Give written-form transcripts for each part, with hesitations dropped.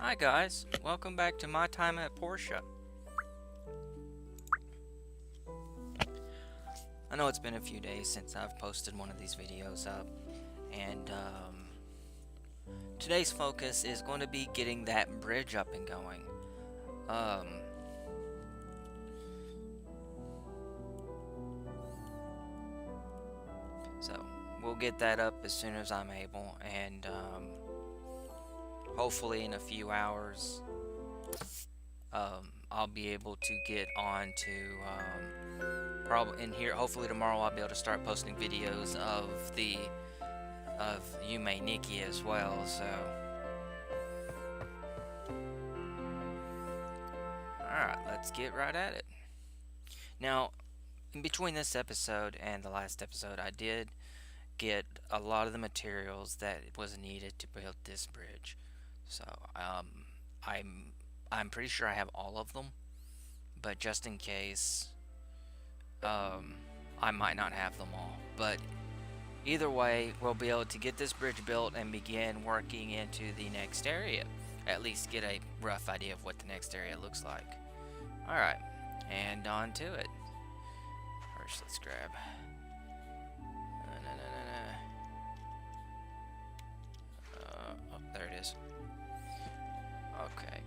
Hi guys, welcome back to my time at Portia. I know it's been a few days since I've posted one of these videos up, and today's focus is going to be getting that bridge up and going. Um, so we'll get that up as soon as I'm able, and hopefully in a few hours, I'll be able to get on to probably in here. Hopefully tomorrow I'll be able to start posting videos of Yume Nikki as well. So, alright, let's get right at it. Now, in between this episode and the last episode, I did get a lot of the materials that was needed to build this bridge. So, I'm I'm pretty sure I have all of them, but just in case, I might not have them all. But either way, we'll be able to get this bridge built and begin working into the next area. At least get a rough idea of what the next area looks like. Alright, and on to it. First, let's grab. Oh, there it is. Okay.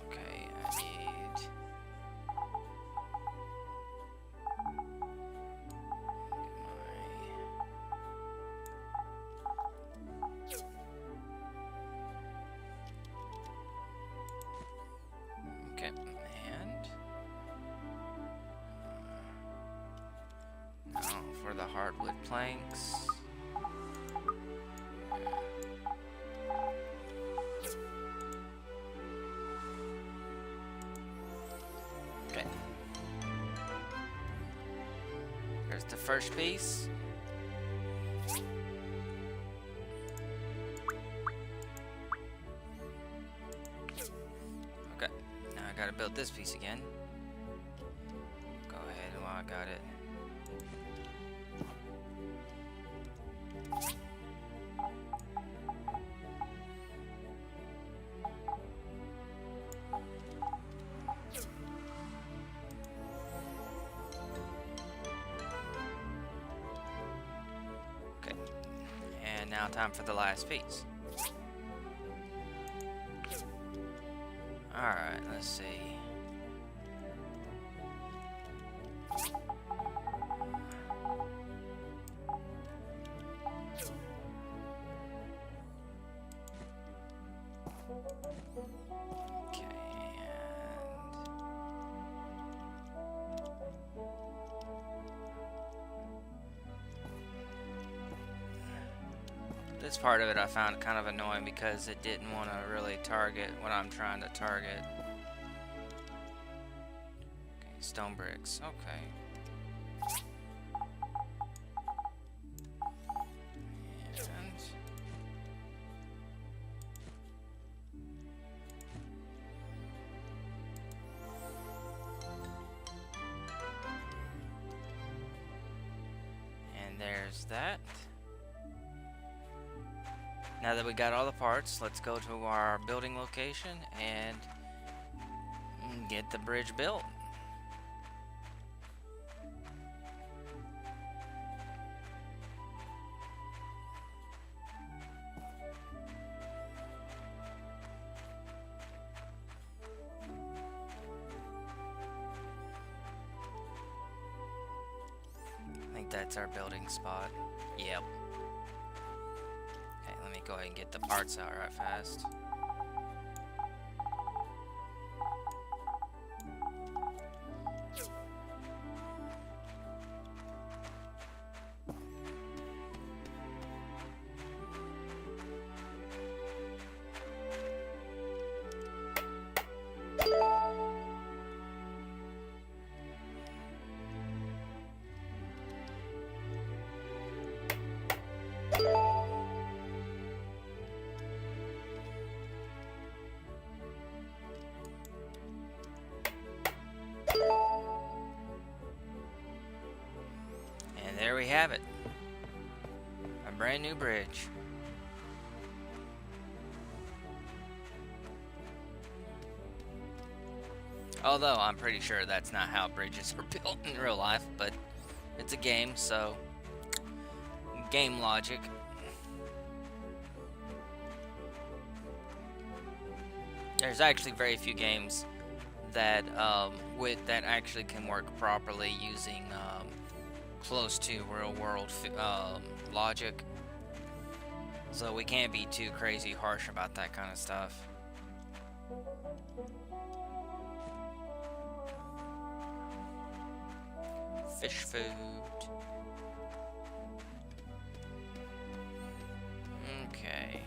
Okay, I need. Okay, and now for the hardwood planks. Okay. There's the first piece. Okay, now I gotta build this piece again. Go ahead while I got it. Okay, and now time for the last piece. Alright, let's see. Okay, this part of it I found kind of annoying because it didn't want to really target what I'm trying to target. Okay, stone bricks. Okay. And there's that. Now that we got all the parts, let's go to our building location and get the bridge built. I think that's our building spot. Yep. Okay, let me go ahead and get the parts out right fast. have it. A brand new bridge. Although I'm pretty sure that's not how bridges are built in real life, but it's a game, so game logic. There's actually very few games that that actually can work properly using close to real world logic. So we can't be too crazy harsh about that kind of stuff. Fish food. Okay.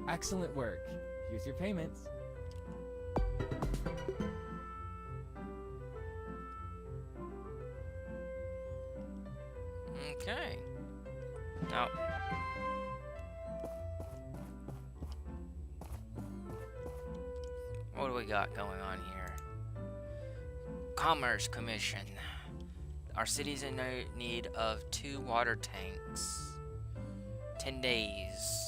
Excellent work. Here's your payments. Okay. Now, what do we got going on here? Commerce Commission. Our city's in need of 2 water tanks. 10 days.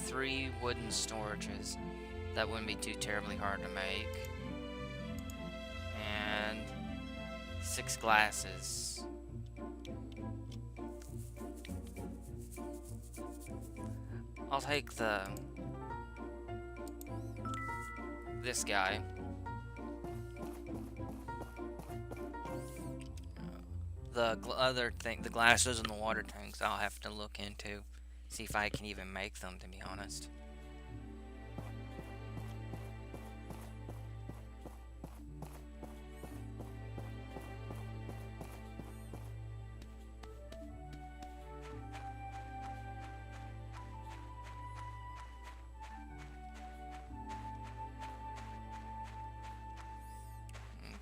3 wooden storages. That wouldn't be too terribly hard to make. And 6 glasses. I'll take this guy. The other thing, the glasses and the water tanks, I'll have to look into. See if I can even make them, to be honest.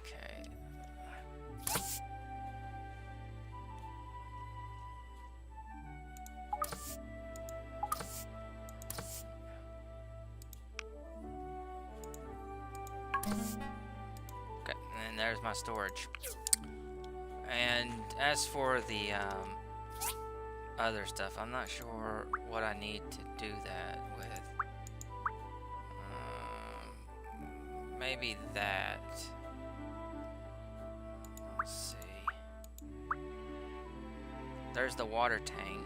Okay. Okay, and there's my storage. And as for the other stuff, I'm not sure what I need to do that with. Maybe that. Let's see. There's the water tank.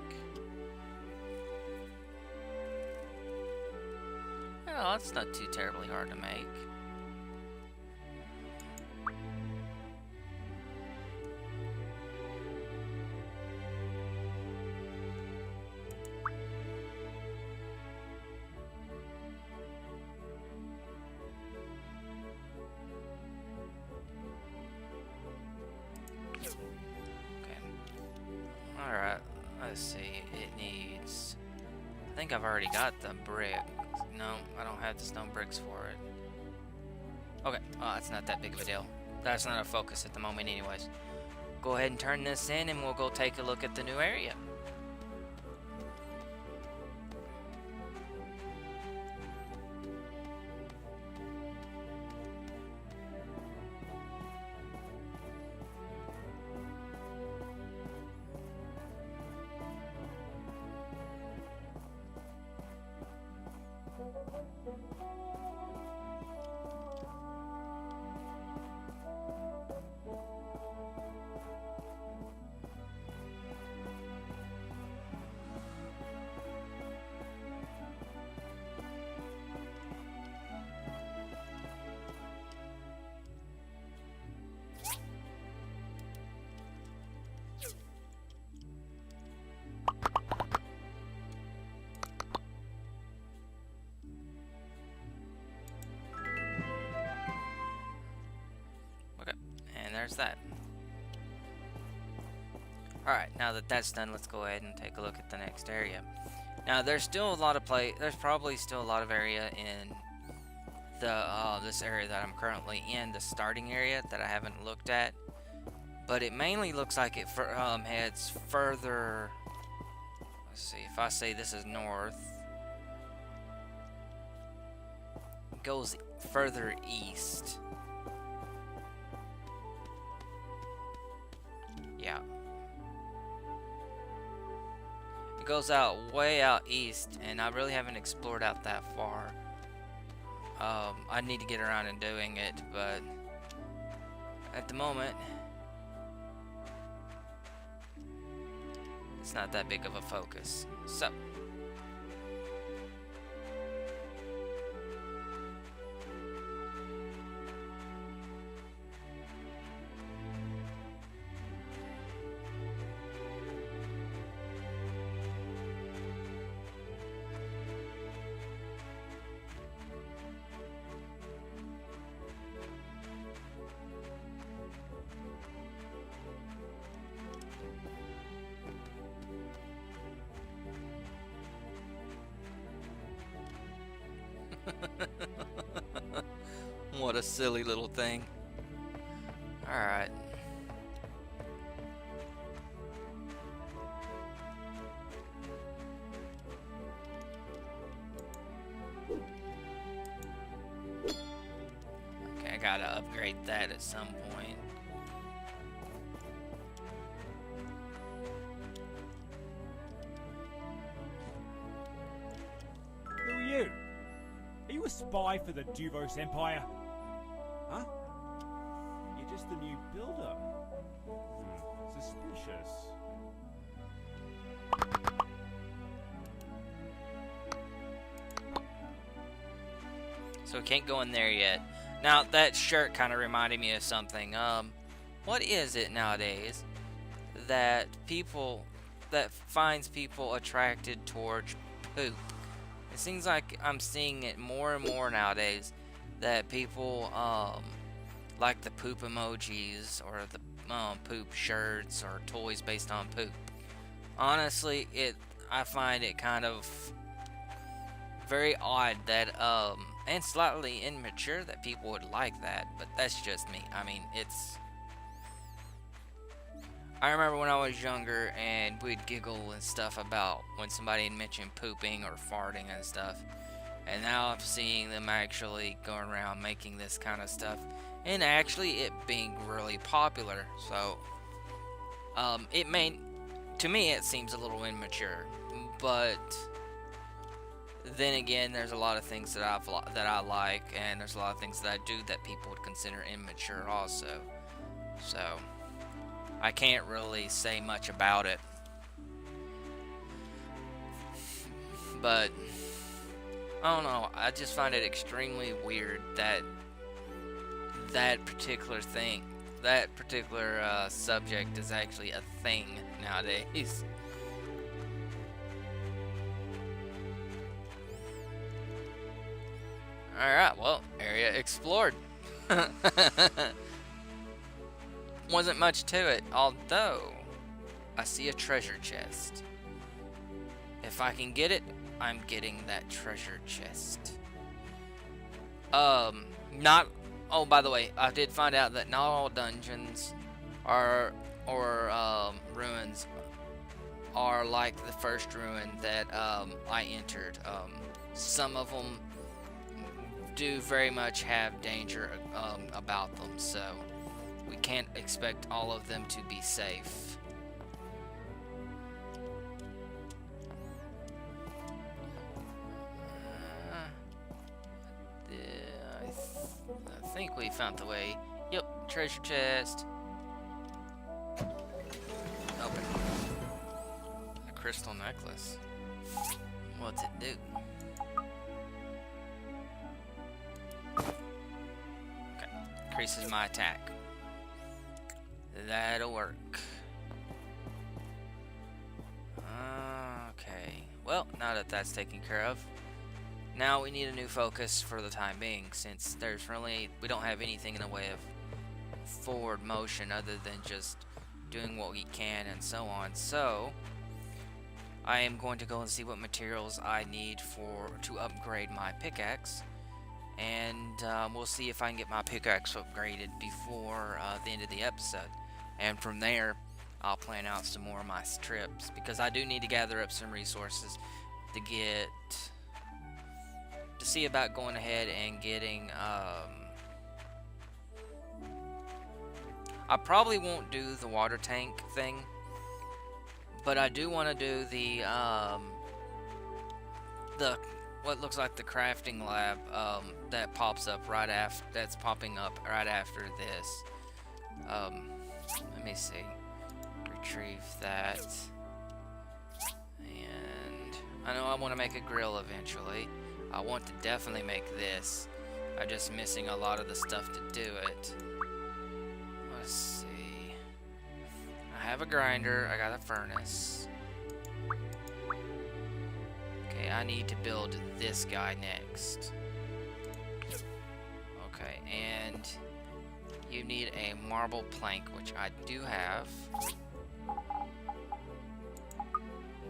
Oh, that's not too terribly hard to make. Alright, let's see. It needs... I think I've already got the brick. No, I don't have the stone bricks for it. Okay, well, it's not that big of a deal. That's not a focus at the moment anyways. Go ahead and turn this in and we'll go take a look at the new area. There's that. Alright, now that that's done, let's go ahead and take a look at the next area. Now, there's still a lot of there's probably still a lot of area in this area that I'm currently in, the starting area that I haven't looked at. But it mainly looks like it heads further. Let's see, if I say this is north, it goes further east. Yeah. It goes way out east, and I really haven't explored out that far. I need to get around and doing it, but at the moment, it's not that big of a focus. So, what a silly little thing. Alright. Okay, I gotta upgrade that at some point. Who are you? Are you a spy for the Duvos Empire? Huh? You're just the new builder. Suspicious. So we can't go in there yet. Now, that shirt kind of reminded me of something. What is it nowadays that finds people attracted towards poop? It seems like I'm seeing it more and more nowadays, that people like the poop emojis or the poop shirts or toys based on poop. Honestly, I find it kind of very odd that and slightly immature that people would like that, but that's just me. I mean, I remember when I was younger and we'd giggle and stuff about when somebody had mentioned pooping or farting and stuff. And now I'm seeing them actually going around making this kind of stuff, and actually it being really popular. So, to me, it seems a little immature. But then again, there's a lot of things that I like, and there's a lot of things that I do that people would consider immature also. So, I can't really say much about it. But I don't know, I just find it extremely weird that that particular subject is actually a thing nowadays. Alright, well, area explored. Wasn't much to it, although I see a treasure chest. If I can get it, I'm getting that treasure chest. Not. Oh, by the way, I did find out that not all dungeons or ruins are like the first ruin that I entered. Some of them do very much have danger about them, so we can't expect all of them to be safe. I think we found the way. Yep, treasure chest. Open. A crystal necklace. What's it do? Okay, increases my attack. That'll work. Okay, well, now that that's taken care of, now we need a new focus for the time being, since we don't have anything in the way of forward motion other than just doing what we can and so on. So I am going to go and see what materials I need to upgrade my pickaxe, and we'll see if I can get my pickaxe upgraded before the end of the episode. And from there, I'll plan out some more of my trips because I do need to gather up some resources to get to see about going ahead and getting. I probably won't do the water tank thing, but I do want to do the what looks like the crafting lab that pops up right after that's popping up right after this. Let me see. Retrieve that. And I know I want to make a grill eventually. I want to definitely make this. I'm just missing a lot of the stuff to do it. Let's see. I have a grinder. I got a furnace. Okay, I need to build this guy next. Okay, and you need a marble plank, which I do have.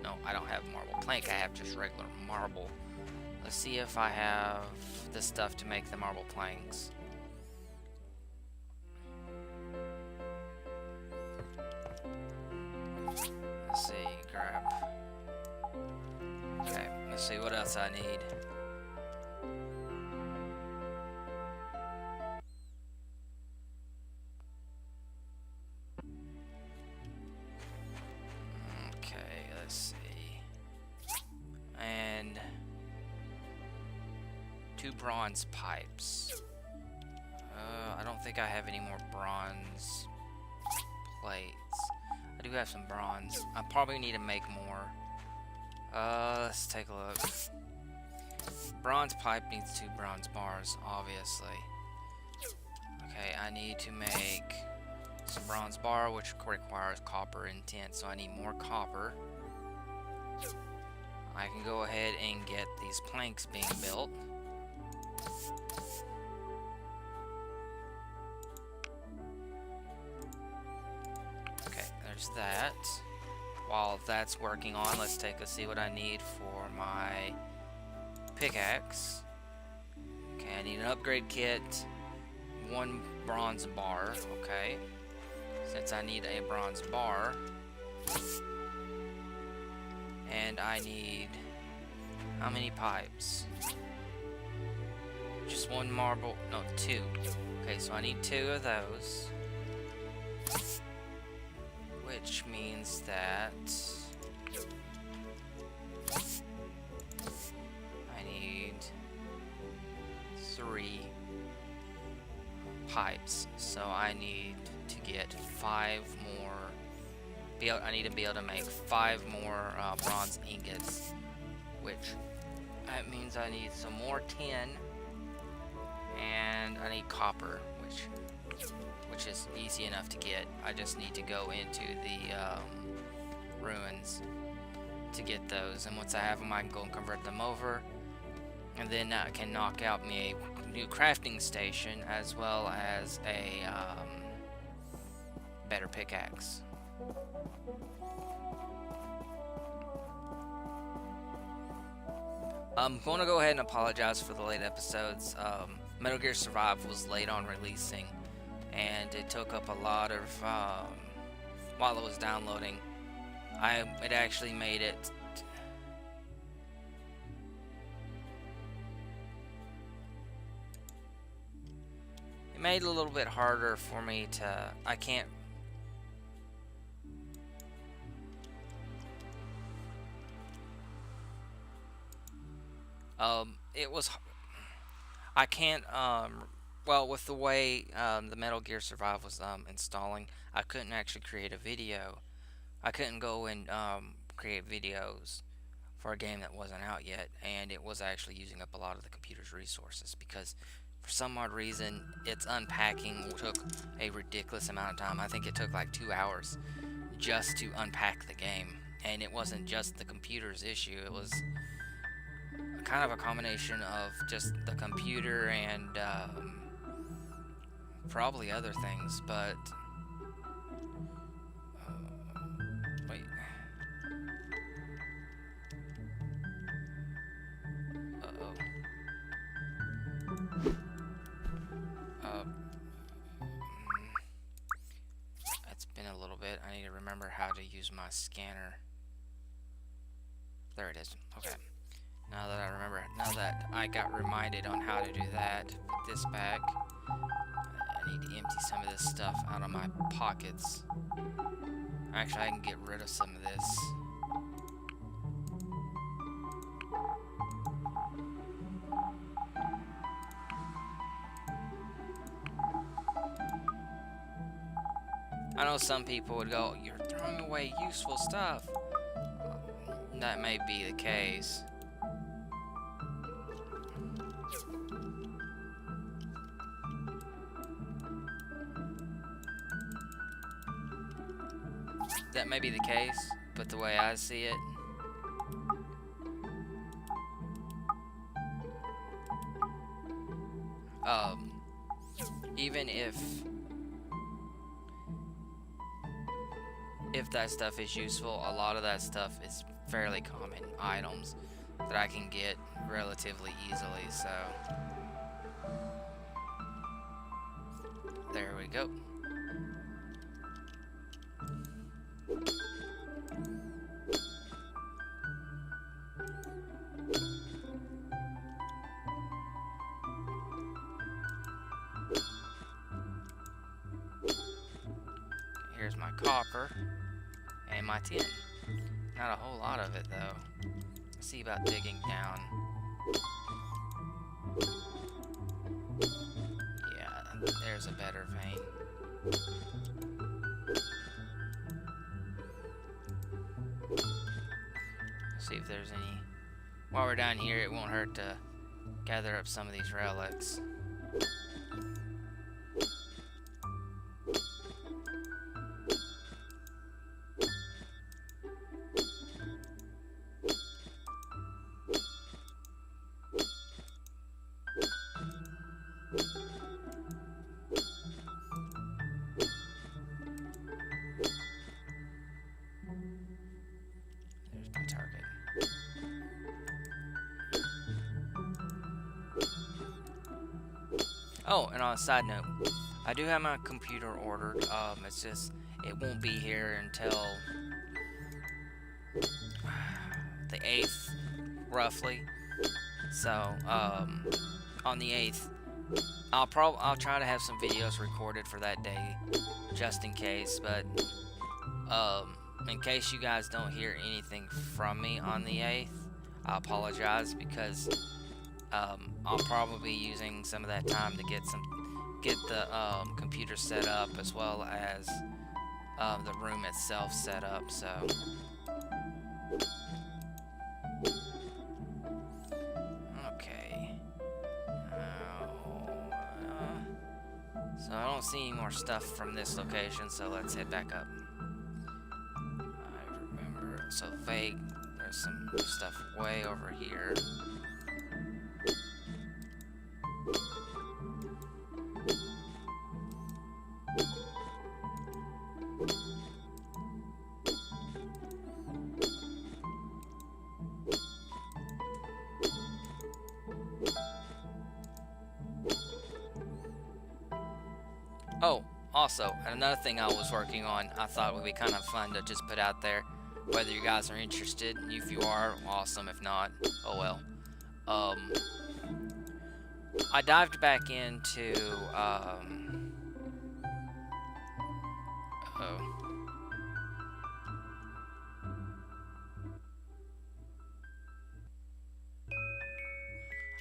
No, I don't have marble plank. I have just regular marble. Let's see if I have the stuff to make the marble planks. Let's see, grab. Okay, let's see what else I need. Okay, let's see. And 2 bronze pipes. I don't think I have any more bronze plates. I do have some bronze. I probably need to make more. Let's take a look. Bronze pipe needs 2 bronze bars, obviously. Okay, I need to make some bronze bar, which requires copper and tin, so I need more copper. I can go ahead and get these planks being built. Okay, there's that. While that's working on, let's take a see what I need for my pickaxe. Okay, I need an upgrade kit, 1 bronze bar, okay. Since I need a bronze bar. And I need how many pipes? Just 1 marble, no, 2. Okay, so I need 2 of those. Which means that I need 3 pipes. So I need to get 5 more. I need to be able to make 5 more bronze ingots, which that means I need some more tin, and I need copper, which is easy enough to get. I just need to go into the ruins to get those, and once I have them, I can go and convert them over, and then I can knock out me a new crafting station as well as a better pickaxe. I'm going to go ahead and apologize for the late episodes. Metal Gear Survive was late on releasing, and it took up a lot of while it was downloading. It actually made it. It made it a little bit harder for me to. I can't. It was. I can't. Well, with the way the Metal Gear Survive was installing, I couldn't actually create a video. I couldn't go and create videos for a game that wasn't out yet, and it was actually using up a lot of the computer's resources because for some odd reason its unpacking took a ridiculous amount of time. I think it took like 2 hours just to unpack the game, and it wasn't just the computer's issue. It was kind of a combination of just the computer and probably other things, but wait. Uh-oh. use my scanner. There it is. Okay. Now that I remember, now that I got reminded on how to do that, put this back. I need to empty some of this stuff out of my pockets. Actually, I can get rid of some of this. I know some people would go, "You're throwing away useful stuff." That may be the case. That may be the case, but the way I see it, even if that stuff is useful, a lot of that stuff is fairly common items that I can get relatively easily, so there we go. Here's my copper and my tin. Not a whole lot of it though. Let's see about digging down. Yeah, there's a better vein. See if there's any. While we're down here, it won't hurt to gather up some of these relics. There's my target. Oh, and on a side note, I do have my computer ordered. It's just it won't be here until the 8th, roughly. So, on the 8th, I'll try to have some videos recorded for that day, just in case. But in case you guys don't hear anything from me on the 8th, I apologize because I'll probably be using some of that time to get the computer set up as well as the room itself set up. So. Okay. So I don't see any more stuff from this location, so let's head back up. I remember, so vague, there's some stuff way over here. Oh, also, another thing I was working on, I thought would be kind of fun to just put out there, whether you guys are interested. If you are, awesome. If not, oh well. I dived back into,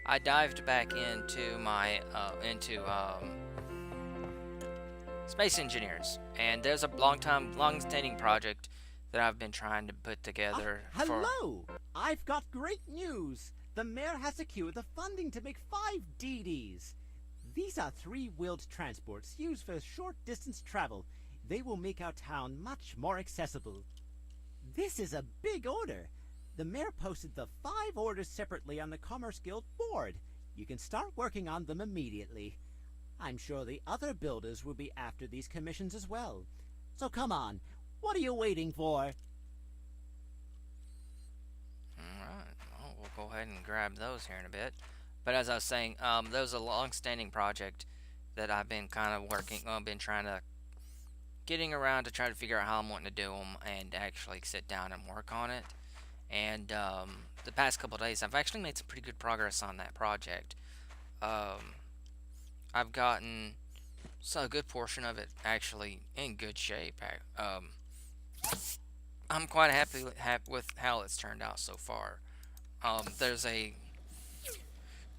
I dived back into my, Space Engineers, and there's a long-standing project that I've been trying to put together for... Hello! I've got great news! The mayor has secured the funding to make 5 DDs. These are 3-wheeled transports used for short-distance travel. They will make our town much more accessible. This is a big order. The mayor posted the 5 orders separately on the Commerce Guild board. You can start working on them immediately. I'm sure the other builders will be after these commissions as well. So come on, what are you waiting for? Alright, well, we'll go ahead and grab those here in a bit. But as I was saying, there's a long-standing project that I've been kind of been trying to getting around to try to figure out how I'm wanting to do them and actually sit down and work on it. And the past couple of days, I've actually made some pretty good progress on that project. Um, I've gotten a good portion of it actually in good shape. I'm quite happy with how it's turned out so far. There's a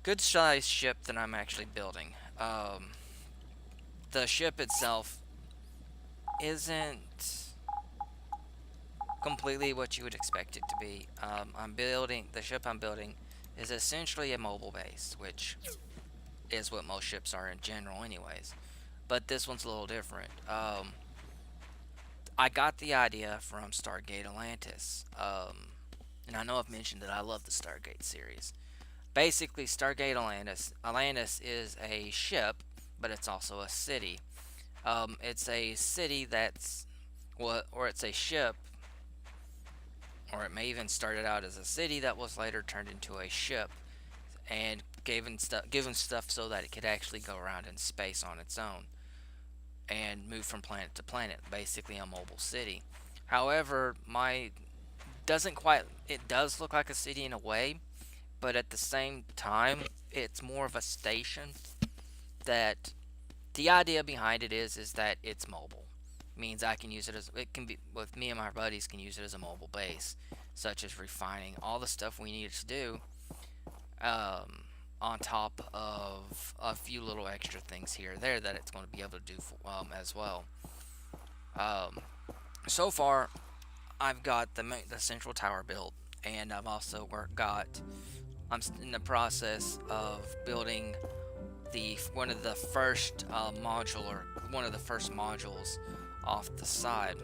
good sized ship that I'm actually building. The ship itself isn't completely what you would expect it to be. The ship I'm building is essentially a mobile base, which is what most ships are in general, anyways. But this one's a little different. I got the idea from Stargate Atlantis, and I know I've mentioned that I love the Stargate series. Basically, Stargate Atlantis is a ship, but it's also a city. It's a city that's, well, or it's a ship, or it may even started out as a city that was later turned into a ship and given stuff so that it could actually go around in space on its own and move from planet to planet, basically a mobile city. However, my doesn't quite it does look like a city in a way, but at the same time, it's more of a station. That the idea behind it is that it's mobile. Means I can use it as it can be with me and my buddies can use it as a mobile base, such as refining all the stuff we need to do, on top of a few little extra things here or there that it's going to be able to do as well. Um, so far, I've got the central tower built, and I've also I'm in the process of building the one of the first one of the first modules off the side.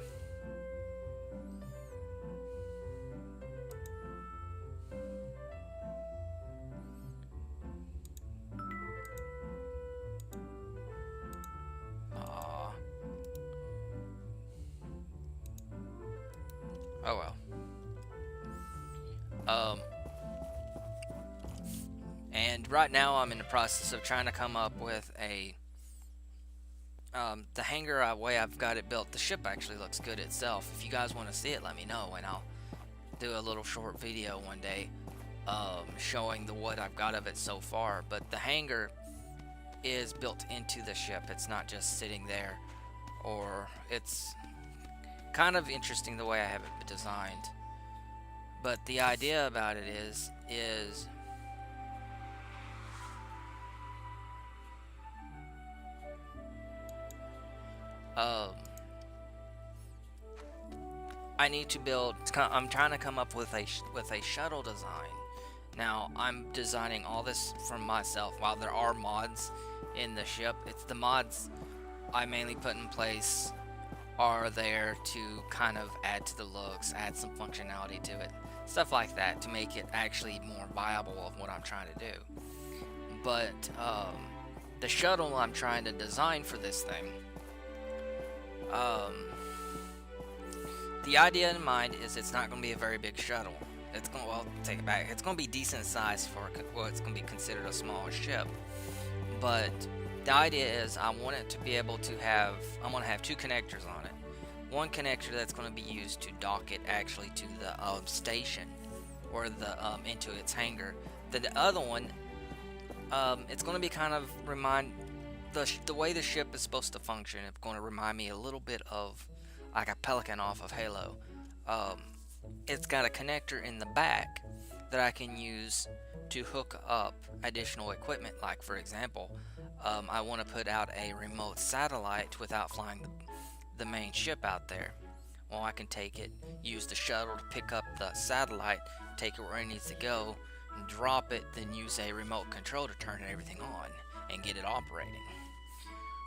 Aw. Oh well. And right now I'm in the process of trying to come up with the hangar way I've got it built. The ship actually looks good itself. If you guys want to see it, let me know, and I'll do a little short video one day, showing what I've got of it so far. But the hangar is built into the ship. It's not just sitting there, or it's kind of interesting the way I have it designed. But the idea about it is I need to build. I'm trying to come up with a shuttle design. Now I'm designing all this from myself. While there are mods in the ship, it's the mods I mainly put in place are there to kind of add to the looks, add some functionality to it, stuff like that, to make it actually more viable of what I'm trying to do. But the shuttle I'm trying to design for this thing, the idea in mind is it's not going to be a very big shuttle. Take it back. It's going to be decent size for what's going to be considered a small ship. But the idea is I want it to be able to have, I want to have two connectors on it. One connector that's going to be used to dock it actually to the station, or the into its hangar. The other one, it's going to be kind of the way the ship is supposed to function. It's going to remind me a little bit of like a Pelican off of Halo. It's got a connector in the back that I can use to hook up additional equipment. Like, for example, I want to put out a remote satellite without flying the main ship out there. Well, I can take it, use the shuttle to pick up the satellite, take it where it needs to go, and drop it, then use a remote control to turn everything on and get it operating.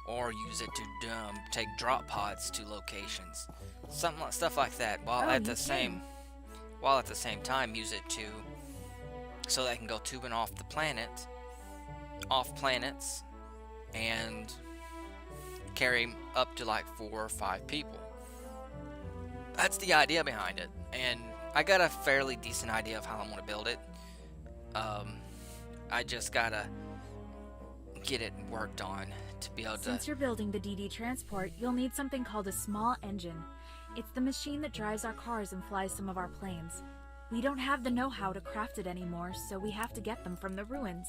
Or use it to take drop pods to locations, stuff like that. While at the same time use it so that I can go tubing off planets, and carry up to like 4 or 5 people. That's the idea behind it, and I got a fairly decent idea of how I'm gonna build it. I just gotta get it worked on to be able to... Since you're building the DD transport, you'll need something called a small engine. It's the machine that drives our cars and flies some of our planes. We don't have the know-how to craft it anymore, so we have to get them from the ruins.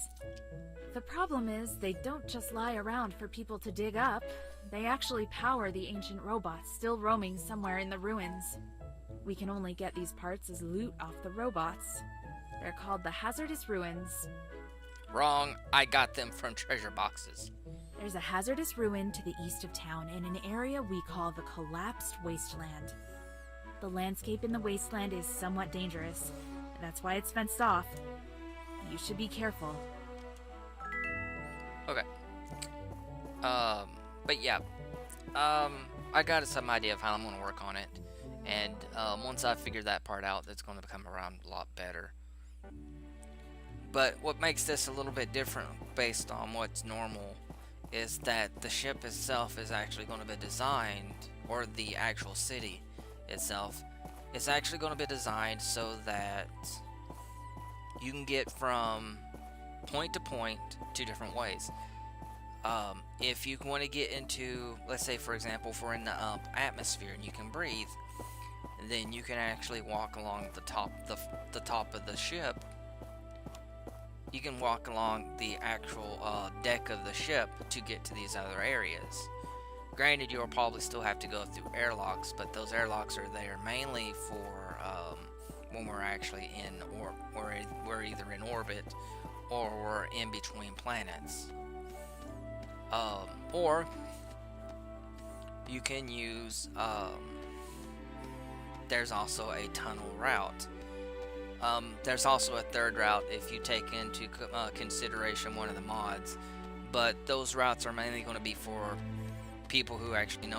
The problem is, they don't just lie around for people to dig up. They actually power the ancient robots still roaming somewhere in the ruins. We can only get these parts as loot off the robots. They're called the hazardous ruins. Wrong. I got them from treasure boxes. There's a hazardous ruin to the east of town in an area we call the Collapsed Wasteland. The landscape in the wasteland is somewhat dangerous. That's why it's fenced off. You should be careful. Okay. But yeah. I got some idea of how I'm going to work on it. And once I figure that part out, it's going to come around a lot better. But what makes this a little bit different based on what's normal is that the ship itself is actually going to be designed, or the actual city itself is actually going to be designed so that you can get from point to point 2 different ways. If you want to get into, let's say for example, if we're in the atmosphere and you can breathe, then you can actually walk along the top of the ship. You can walk along the actual deck of the ship to get to these other areas. Granted, you'll probably still have to go through airlocks, but those airlocks are there mainly for when we're actually in, or we're either in orbit or we're in between planets. Or you can use, there's also a tunnel route. There's also a third route if you take into consideration one of the mods, but those routes are mainly going to be for people who actually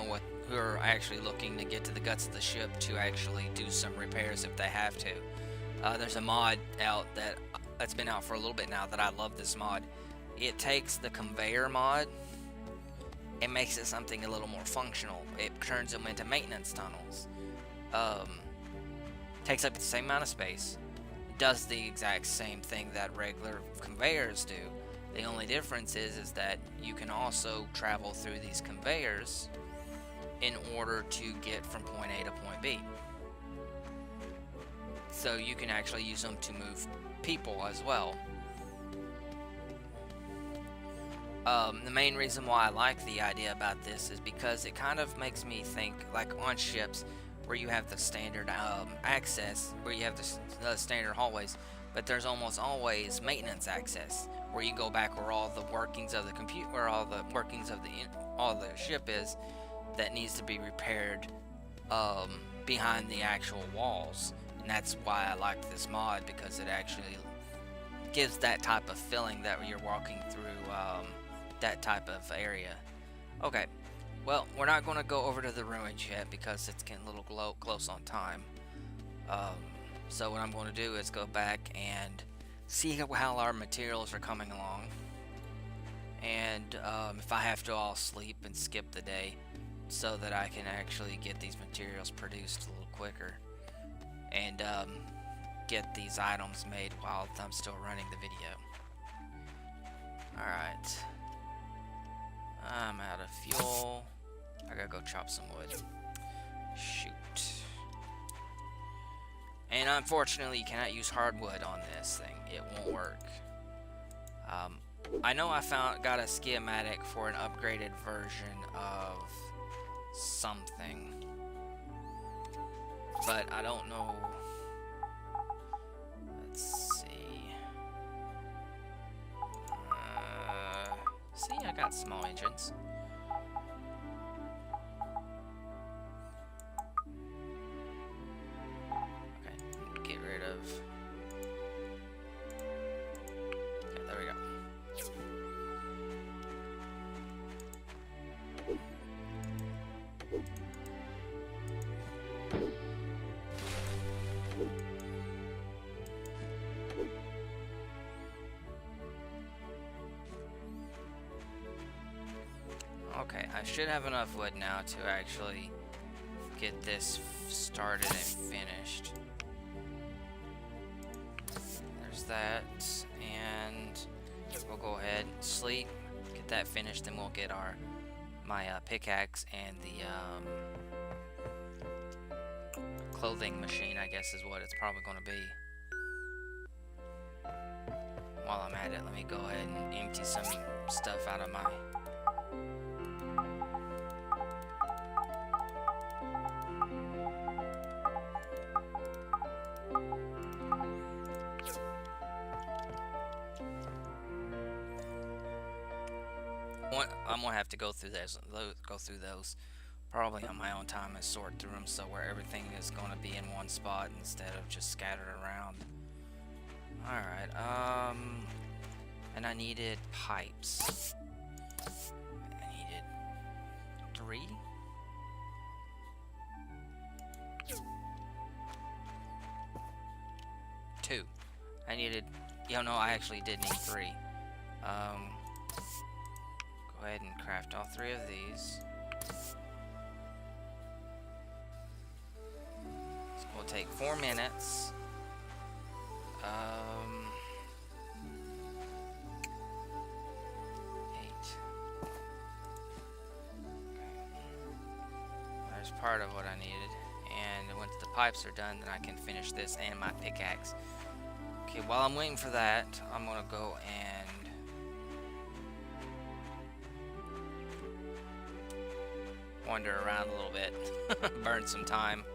who are actually looking to get to the guts of the ship to actually do some repairs if they have to. There's a mod out that's been out for a little bit now that I love this mod. It takes the conveyor mod and makes it something a little more functional. It turns them into maintenance tunnels. Takes up the same amount of space. Does the exact same thing that regular conveyors do. The only difference is that you can also travel through these conveyors in order to get from point A to point B. So you can actually use them to move people as well. The main reason why I like the idea about this is because it kind of makes me think, like on ships where you have the standard access, where you have the standard hallways, but there's almost always maintenance access, where you go back where all the workings of the computer, where all the workings of all the ship is, that needs to be repaired behind the actual walls. And that's why I like this mod, because it actually gives that type of feeling that you're walking through that type of area. Okay, well, we're not going to go over to the ruins yet because it's getting a little close on time. So what I'm going to do is go back and see how our materials are coming along, and if I have to, I'll sleep and skip the day so that I can actually get these materials produced a little quicker and get these items made while I'm still running the video. Alright, I'm out of fuel. I gotta go chop some wood. Shoot. And unfortunately, you cannot use hardwood on this thing. It won't work. I know I got a schematic for an upgraded version of something, but I don't know. Let's see. See, I got small engines. Okay, get rid of. Okay, there we go. Okay, I should have enough wood now to actually get this started and finished. There's that, and we'll go ahead and sleep, get that finished, then we'll get my pickaxe and the clothing machine, I guess is what it's probably going to be. While I'm at it, let me go ahead and empty some stuff out of my... I'm gonna have to go through those probably on my own time and sort through them, so where everything is gonna be in one spot instead of just scattered around. All right. And I needed pipes. I needed 3. Two. I needed. No, I actually did need 3. Go ahead and craft all 3 of these. This will take 4 minutes. 8. Okay. There's part of what I needed. And once the pipes are done, then I can finish this and my pickaxe. Okay, while I'm waiting for that, I'm gonna go and wander around a little bit, burn some time.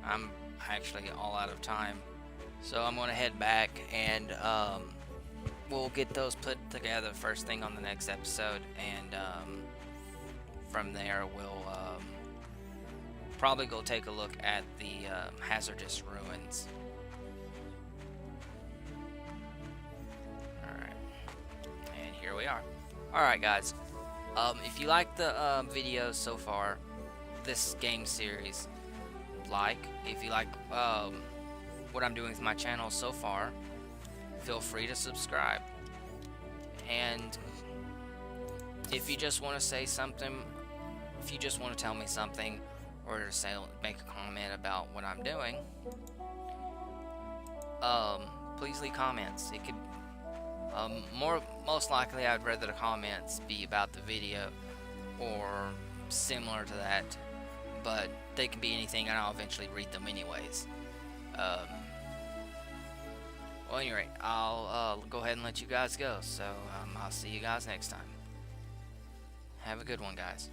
I'm actually all out of time, so I'm gonna head back and we'll get those put together first thing on the next episode, and from there we'll probably go take a look at the hazardous ruins. Alright, and here we are. Alright guys, if you like the videos so far, this game series, if you like what I'm doing with my channel so far, feel free to subscribe. And if you just want to say something, if you just want to tell me something, or to say, make a comment about what I'm doing, please leave comments. It could most likely I'd rather the comments be about the video or similar to that, but they can be anything and I'll eventually read them anyways. Well, anyway, I'll go ahead and let you guys go, so I'll see you guys next time. Have a good one, guys.